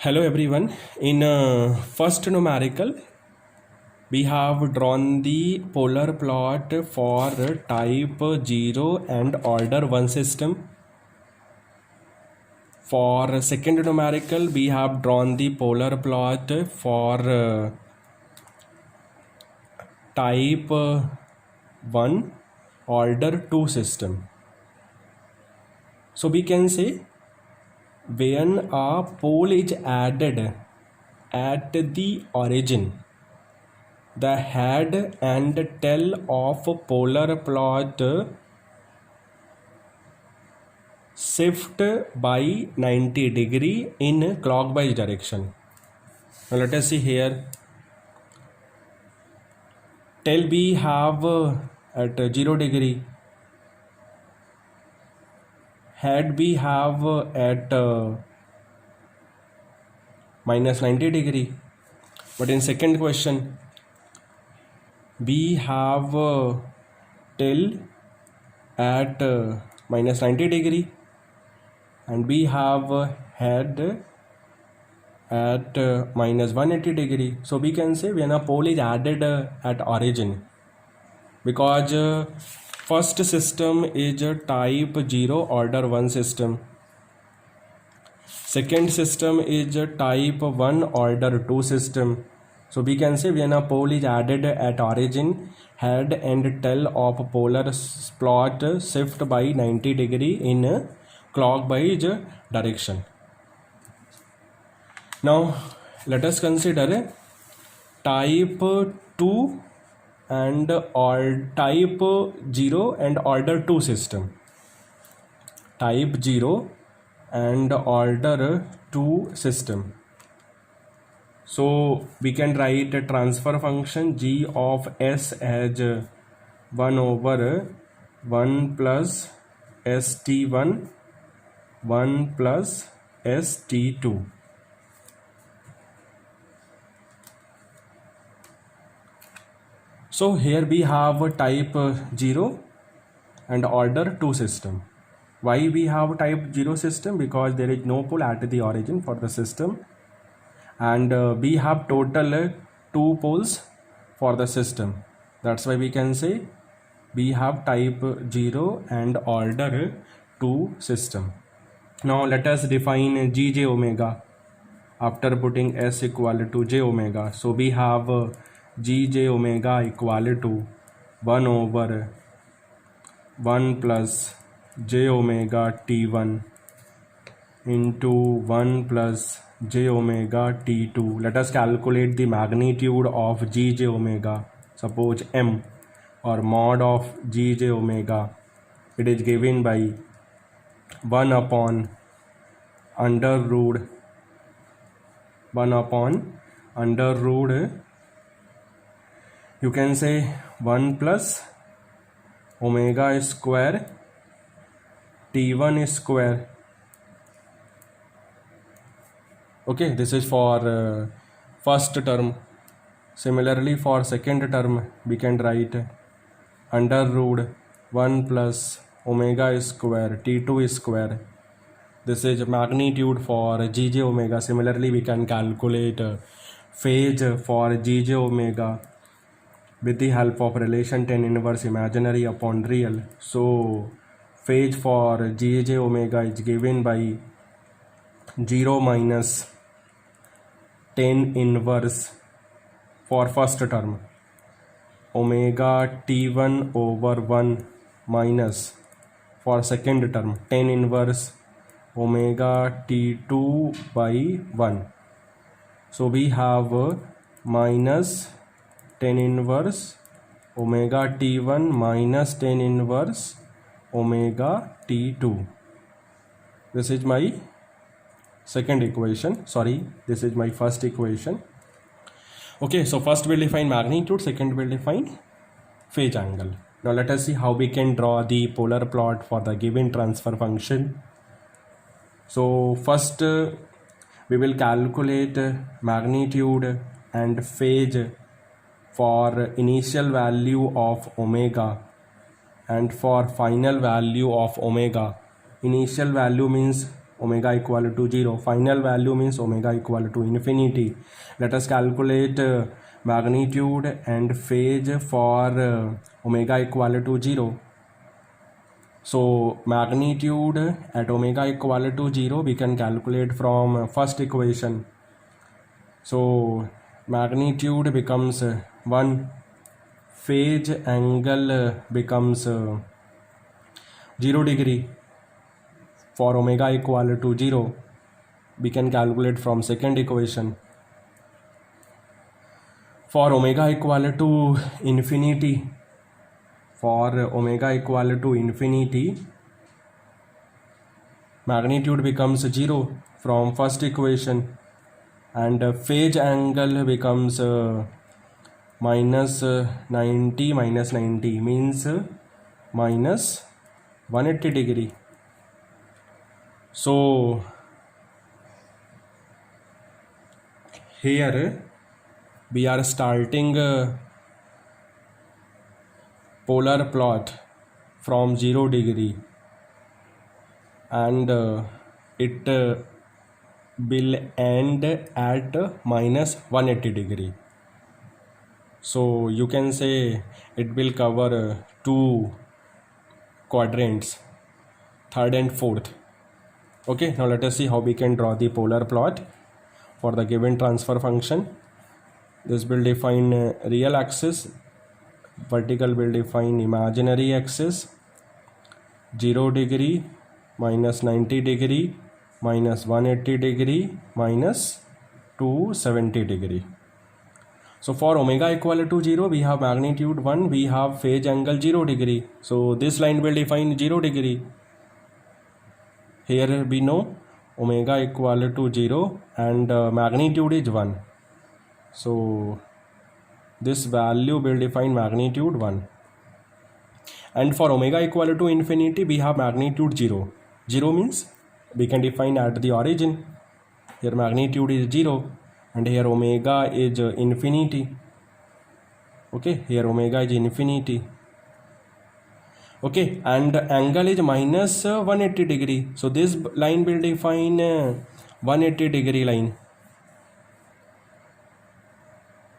Hello everyone. In first numerical, we have drawn the polar plot for type 0 and order 1 system. For second numerical, we have drawn the polar plot for type 1 order 2 system. So we can say when a pole is added at the origin, the head and tail of polar plot shift by 90 degree in clockwise direction. Now let us see here. Tail we have at 0 degree. Head we have at minus 90 degree. But in second question, we have tail at minus 90 degree and we have head at minus 180 degree. So we can say when a pole is added at origin, because first system is type 0 order 1 system, second system is type 1 order 2 system. So we can say when a pole is added at origin, head and tail of polar plot shift by 90 degree in clockwise direction. Now let us consider type 2 and type 0 and order 2 system. Type 0 and order 2 system. So we can write a transfer function g of s as 1 over 1 plus st1 1 plus st2. So here we have type 0 and order 2 system. Why we have type 0 system? Because there is no pole at the origin for the system, and we have total 2 poles for the system. That's why we can say we have type 0 and order 2 system. Now let us define gj omega after putting s equal to j omega. So we have gj omega equal to 1 over 1 plus j omega t1 into 1 plus j omega t2. Let us calculate the magnitude of gj omega. Suppose m or mod of gj omega. It is given by 1 upon under root 1 upon under root, you can say 1 plus omega square t1 square. Okay, this is for first term. Similarly for second term, we can write under root 1 plus omega square t2 square. This is magnitude for gj omega. Similarly, we can calculate phase for gj omega with the help of relation tan inverse imaginary upon real. So phase for gj omega is given by 0 minus tan inverse for first term, omega t1 over 1 minus for second term tan inverse omega t2 by 1. So we have minus tan inverse omega t1 minus tan inverse omega t2. This is my second equation. Sorry, this is my first equation. Okay, so first we'll define magnitude, second we'll define phase angle. Now let us see how we can draw the polar plot for the given transfer function. So first we will calculate magnitude and phase for initial value of omega and for final value of omega. Initial value means omega equal to 0. Final value means omega equal to infinity. Let us calculate magnitude and phase for omega equal to 0. So magnitude at omega equal to 0 we can calculate from first equation. So magnitude becomes 1, phase angle becomes 0 degree. For omega equal to 0 we can calculate from second equation. For omega equal to infinity, magnitude becomes 0 from first equation, and phase angle becomes minus 90 minus 90 means minus 180 degree. So here we are starting polar plot from 0 degree, and it will end at minus 180 degree. So you can say it will cover two quadrants, third and fourth. Okay, now let us see how we can draw the polar plot for the given transfer function. This will define real axis, vertical will define imaginary axis, 0 degree, minus 90 degree, minus 180 degree, minus 270 degree. So for omega equal to 0 we have magnitude 1, we have phase angle 0 degree. So this line will define 0 degree. Here we know omega equal to 0 and magnitude is 1. So this value will define magnitude 1. And for omega equal to infinity we have magnitude 0. 0 means we can define at the origin. Here magnitude is 0 and here omega is infinity. Okay, here omega is infinity. Okay, and angle is minus 180 degree. So this line will define 180 degree line.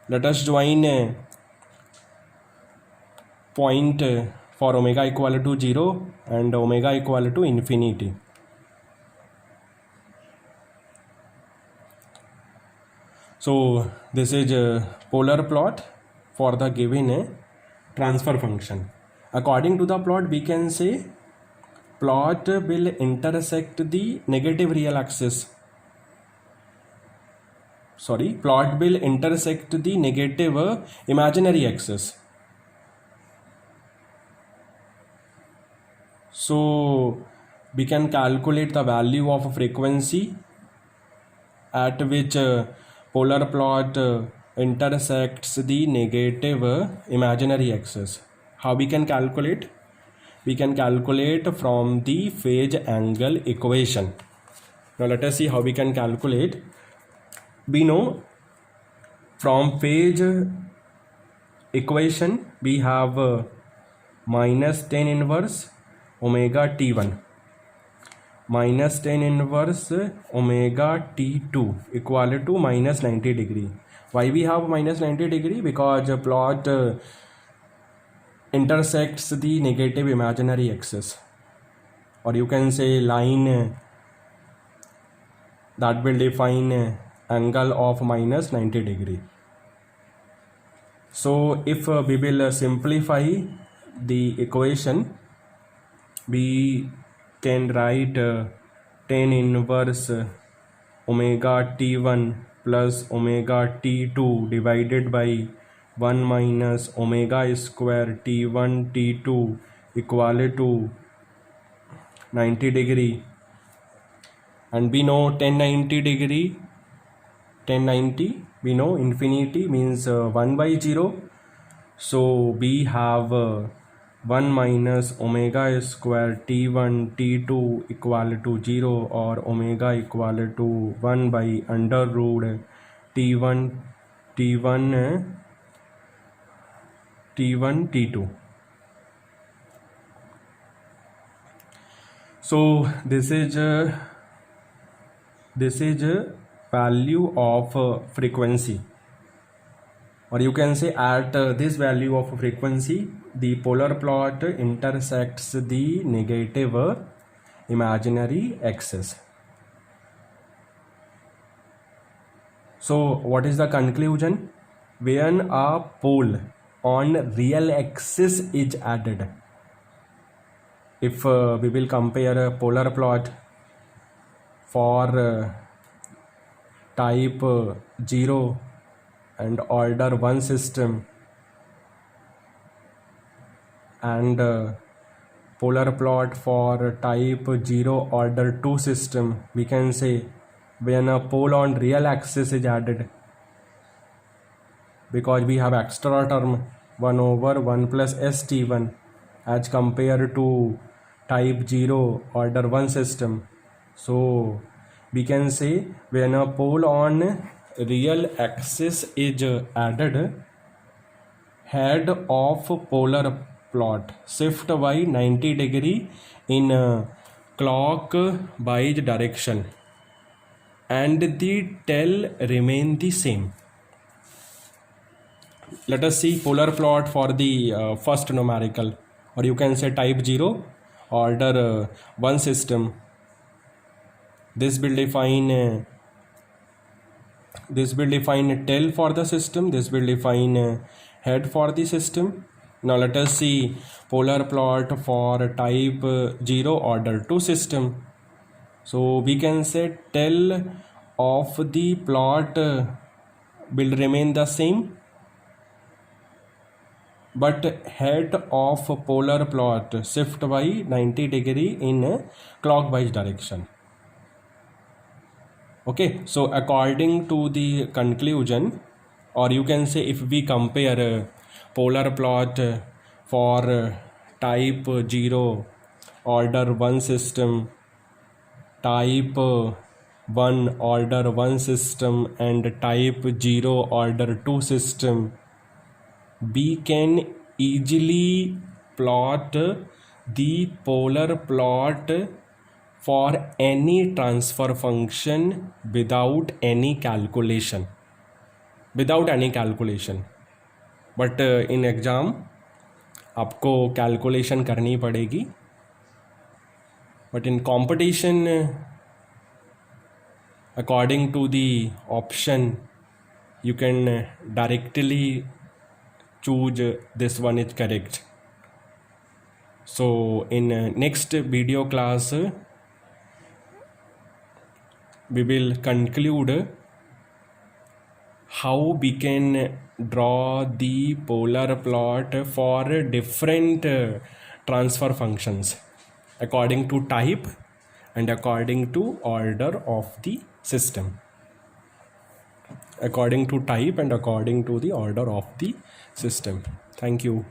Let us join point for omega equal to 0 and omega equal to infinity. So this is a polar plot for the given transfer function. According to the plot we can say plot will intersect the negative real axis. Plot will intersect the negative imaginary axis. So we can calculate the value of frequency at which polar plot intersects the negative imaginary axis. How we can calculate? We can calculate from the phase angle equation. Now let us see how we can calculate. We know from phase equation we have minus tan inverse omega t1 minus tan inverse omega t2 equal to minus 90 degree. Why we have minus 90 degree? Because plot intersects the negative imaginary axis, or you can say line that will define angle of minus 90 degree. So if we will simplify the equation, we can write tan inverse omega t1 plus omega t2 divided by 1 minus omega square t1 t2 equal to 90 degree. And we know 1090 degree, 1090 we know infinity means 1 by 0. So we have 1 minus omega square t1 t2 equal to 0, or omega equal to 1 by under root t1 t2. So this is this is value of frequency, or you can say at this value of frequency the polar plot intersects the negative imaginary axis. So what is the conclusion? When a pole on real axis is added, if we will compare a polar plot for type 0 and order 1 system and polar plot for type 0 order 2 system, we can say when a pole on real axis is added, because we have extra term 1 over 1 plus st1 as compared to type 0 order 1 system. So we can say when a pole on real axis is added, head of polar plot shift by 90 degree in clockwise direction and the tail remain the same. Let us see polar plot for the first numerical, or you can say type 0 order 1 system. This will define tail for the system, this will define head for the system. Now let us see polar plot for type 0 order 2 system. So we can say tail of the plot will remain the same, but head of polar plot shift by 90 degree in clockwise direction. Okay, so according to the conclusion, or you can say if we compare polar plot for type 0 order 1 system, type 1 order 1 system and type 0 order 2 system, we can easily plot the polar plot for any transfer function without any calculation. But in exam आपको calculation करनी पड़ेगी, but in competition according to the option you can directly choose this one is correct. So in next video class we will conclude how we can draw the polar plot for different transfer functions according to type and according to order of the system. Thank you.